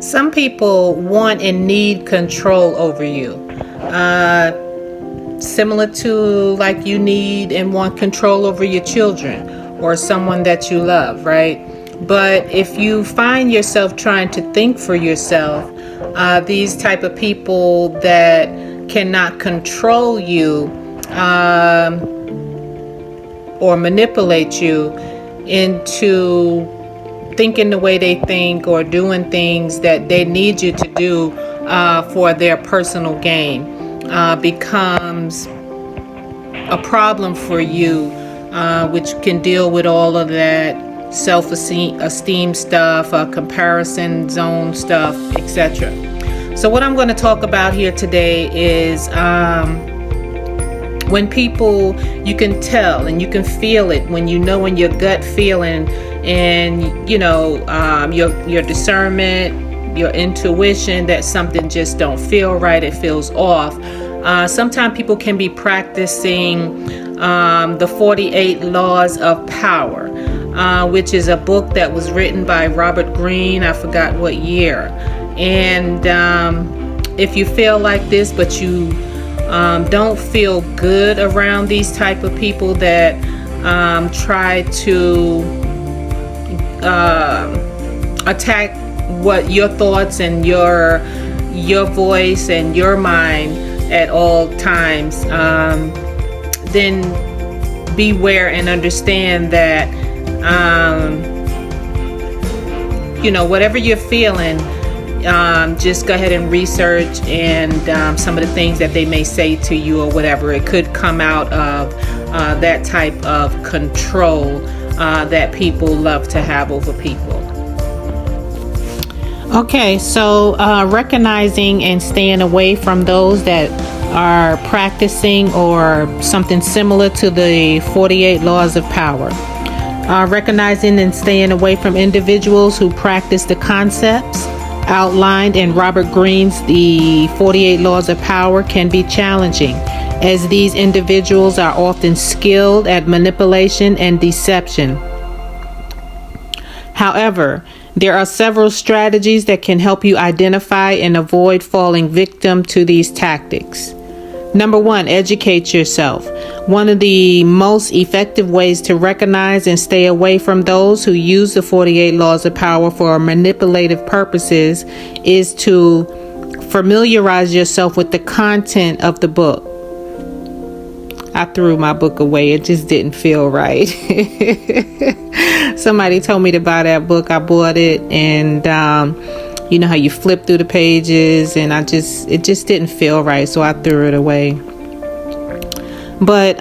Some people want and need control over you. Similar to like you need and want control over your children or someone that you love, right? But if you find yourself trying to think for yourself, these type of people that cannot control you or manipulate you into thinking the way they think or doing things that they need you to do for their personal gain becomes a problem for you, which can deal with all of that self-esteem stuff, comparison zone stuff, etc. So what I'm going to talk about here today is when people, you can tell and you can feel it when you know in your gut feeling and your discernment, your intuition that something just don't feel right, it feels off. Sometimes people can be practicing the 48 laws of power, which is a book that was written by Robert Greene. I forgot what year. And if you feel like this, but you don't feel good around these type of people that try to attack what your thoughts and your voice and your mind at all times, then beware and understand that whatever you're feeling, just go ahead and research and some of the things that they may say to you or whatever. It could come out of that type of control that people love to have over people. Okay, so recognizing and staying away from those that are practicing or something similar to the 48 laws of power. Recognizing and staying away from individuals who practice the concepts outlined in Robert Greene's The 48 Laws of Power can be challenging, as these individuals are often skilled at manipulation and deception. However, there are several strategies that can help you identify and avoid falling victim to these tactics. Number 1, educate yourself. One of the most effective ways to recognize and stay away from those who use the 48 laws of power for manipulative purposes is to familiarize yourself with the content of the book. I threw my book away. It just didn't feel right. Somebody told me to buy that book. I bought it, and you know how you flip through the pages, and it just didn't feel right, so I threw it away. But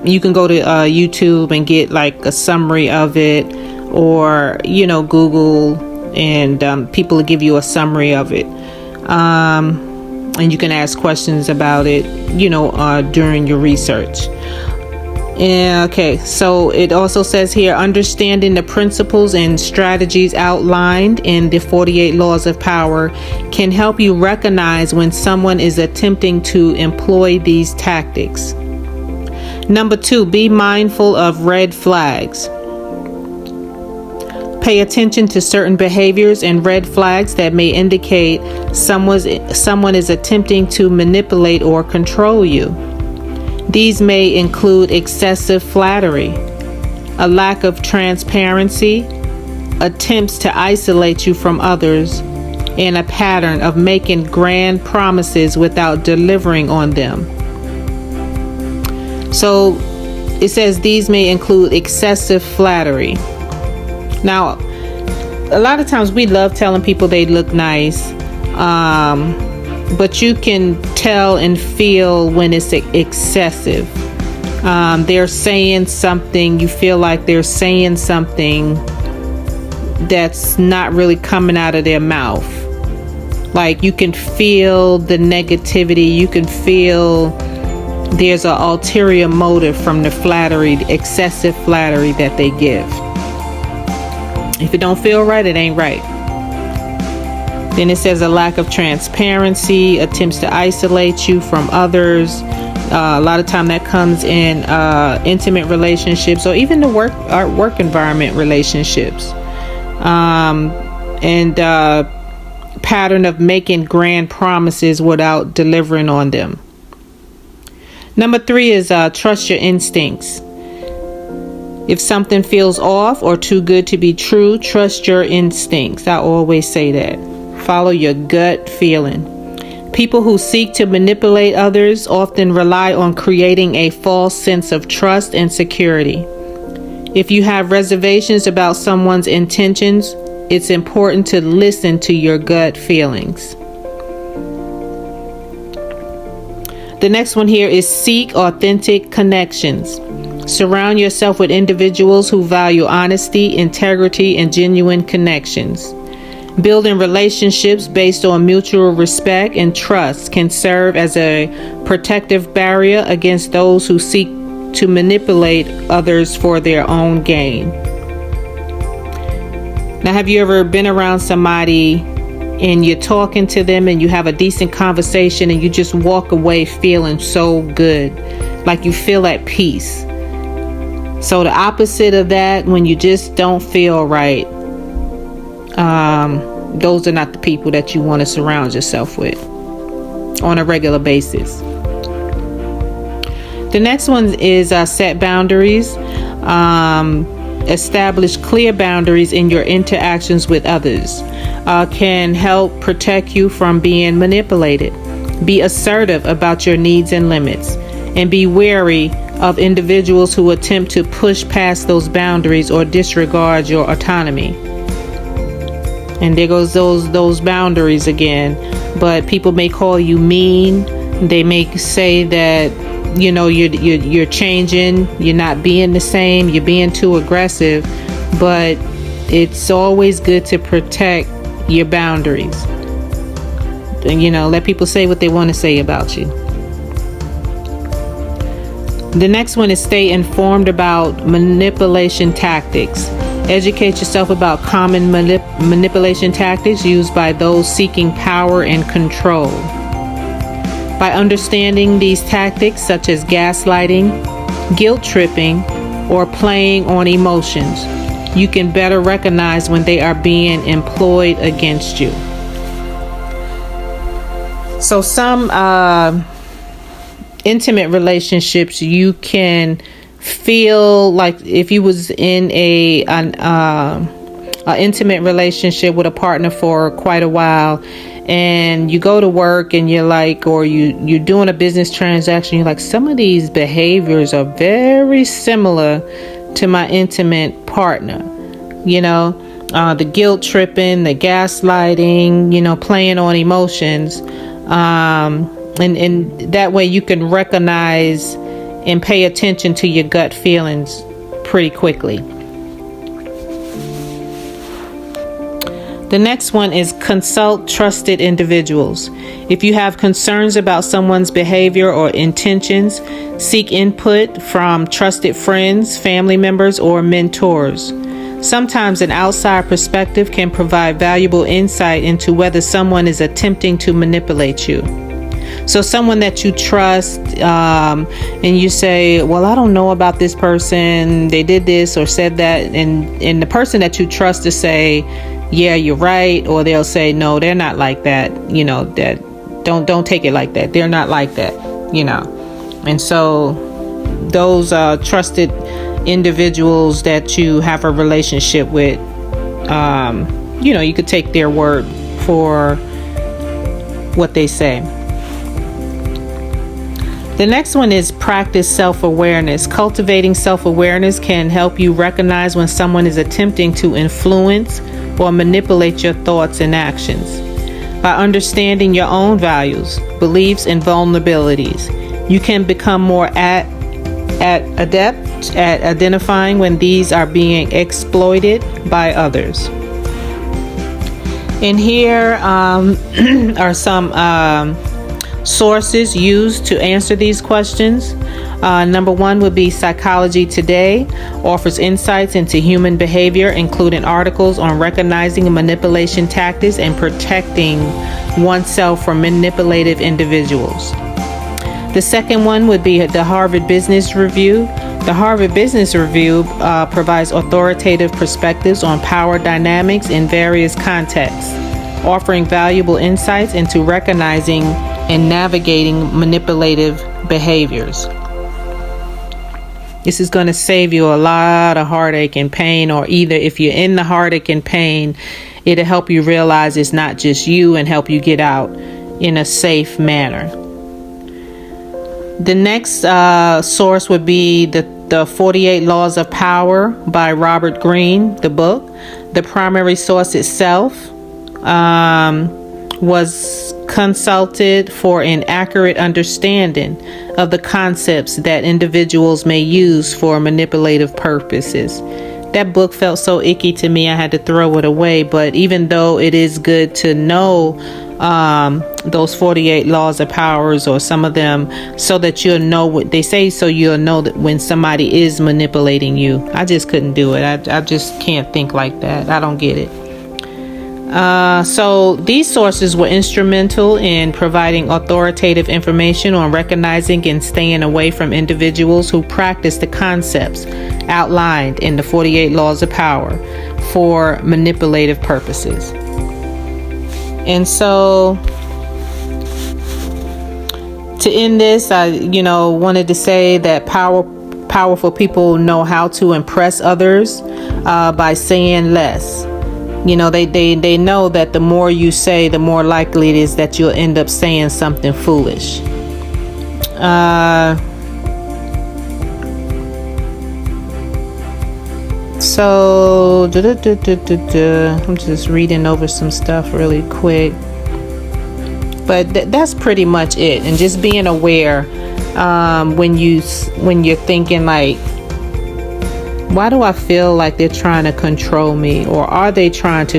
you can go to YouTube and get like a summary of it, or Google, and people will give you a summary of it. And you can ask questions about it, during your research. Okay, so it also says here, understanding the principles and strategies outlined in the 48 laws of power can help you recognize when someone is attempting to employ these tactics. Number 2, be mindful of red flags. Pay attention to certain behaviors and red flags that may indicate someone is attempting to manipulate or control you. These may include excessive flattery, a lack of transparency, attempts to isolate you from others, and a pattern of making grand promises without delivering on them. So it says these may include excessive flattery. Now, a lot of times we love telling people they look nice, but you can tell and feel when it's excessive. They're saying something, you feel like they're saying something that's not really coming out of their mouth. Like you can feel the negativity, you can feel there's an ulterior motive from the flattery, the excessive flattery that they give. If it don't feel right, it ain't right. Then it says a lack of transparency, attempts to isolate you from others. A lot of time that comes in intimate relationships or even the work environment relationships. And pattern of making grand promises without delivering on them. Number 3 is trust your instincts. If something feels off or too good to be true, trust your instincts. I always say that. Follow your gut feeling. People who seek to manipulate others often rely on creating a false sense of trust and security. If you have reservations about someone's intentions, it's important to listen to your gut feelings. The next one here is seek authentic connections. Surround yourself with individuals who value honesty, integrity, and genuine connections. Building relationships based on mutual respect and trust can serve as a protective barrier against those who seek to manipulate others for their own gain. Now, have you ever been around somebody and you're talking to them and you have a decent conversation and you just walk away feeling so good, like you feel at peace? So the opposite of that, when you just don't feel right, those are not the people that you want to surround yourself with on a regular basis. The next one is set boundaries. Establish clear boundaries in your interactions with others. Can help protect you from being manipulated. Be assertive about your needs and limits, and be wary of individuals who attempt to push past those boundaries or disregard your autonomy. And there goes those boundaries again. But people may call you mean. They may say that, you know, you're changing, you're not being the same, you're being too aggressive. But it's always good to protect your boundaries. And, you know, let people say what they want to say about you. The next one is stay informed about manipulation tactics. Educate yourself about common manipulation tactics used by those seeking power and control. By understanding these tactics, such as gaslighting, guilt tripping, or playing on emotions, you can better recognize when they are being employed against you. So some intimate relationships, you can feel like if you was in an intimate relationship with a partner for quite a while, and you go to work and you're like, or you're doing a business transaction, you're like, some of these behaviors are very similar to my intimate partner. You know, the guilt tripping, the gaslighting, you know, playing on emotions. And that way you can recognize and pay attention to your gut feelings pretty quickly. The next one is consult trusted individuals. If you have concerns about someone's behavior or intentions, seek input from trusted friends, family members, or mentors. Sometimes an outside perspective can provide valuable insight into whether someone is attempting to manipulate you. So someone that you trust, and you say, well, I don't know about this person, they did this or said that, and the person that you trust to say, yeah, you're right, or they'll say, no, they're not like that, you know, that don't take it like that, they're not like that, you know. And so those trusted individuals that you have a relationship with, you know, you could take their word for what they say. The next one is practice self-awareness. Cultivating self-awareness can help you recognize when someone is attempting to influence or manipulate your thoughts and actions. By understanding your own values, beliefs, and vulnerabilities, you can become more adept at identifying when these are being exploited by others. And here are some sources used to answer these questions. Number one would be Psychology Today, offers insights into human behavior, including articles on recognizing manipulation tactics and protecting oneself from manipulative individuals. The second one would be the Harvard Business Review. The Harvard Business Review provides authoritative perspectives on power dynamics in various contexts, offering valuable insights into recognizing and navigating manipulative behaviors. This is going to save you a lot of heartache and pain, or either if you're in the heartache and pain, it'll help you realize it's not just you and help you get out in a safe manner. The next source would be the 48 Laws of Power by Robert Greene, the book. The primary source itself was consulted for an accurate understanding of the concepts that individuals may use for manipulative purposes. That book felt so icky to me, I had to throw it away. But even though it is good to know those 48 laws of powers, or some of them, so that you'll know what they say, so you'll know that when somebody is manipulating you. I just couldn't do it. I just can't think like that. I don't get it. So these sources were instrumental in providing authoritative information on recognizing and staying away from individuals who practice the concepts outlined in the 48 Laws of Power for manipulative purposes. And so to end this, I wanted to say that powerful people know how to impress others by saying less. They know that the more you say, the more likely it is that you'll end up saying something foolish. So I'm just reading over some stuff really quick, but that's pretty much it. And just being aware when you're thinking like, why do I feel like they're trying to control me, or are they trying to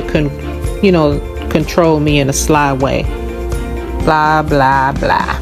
control me in a sly way? Blah blah blah.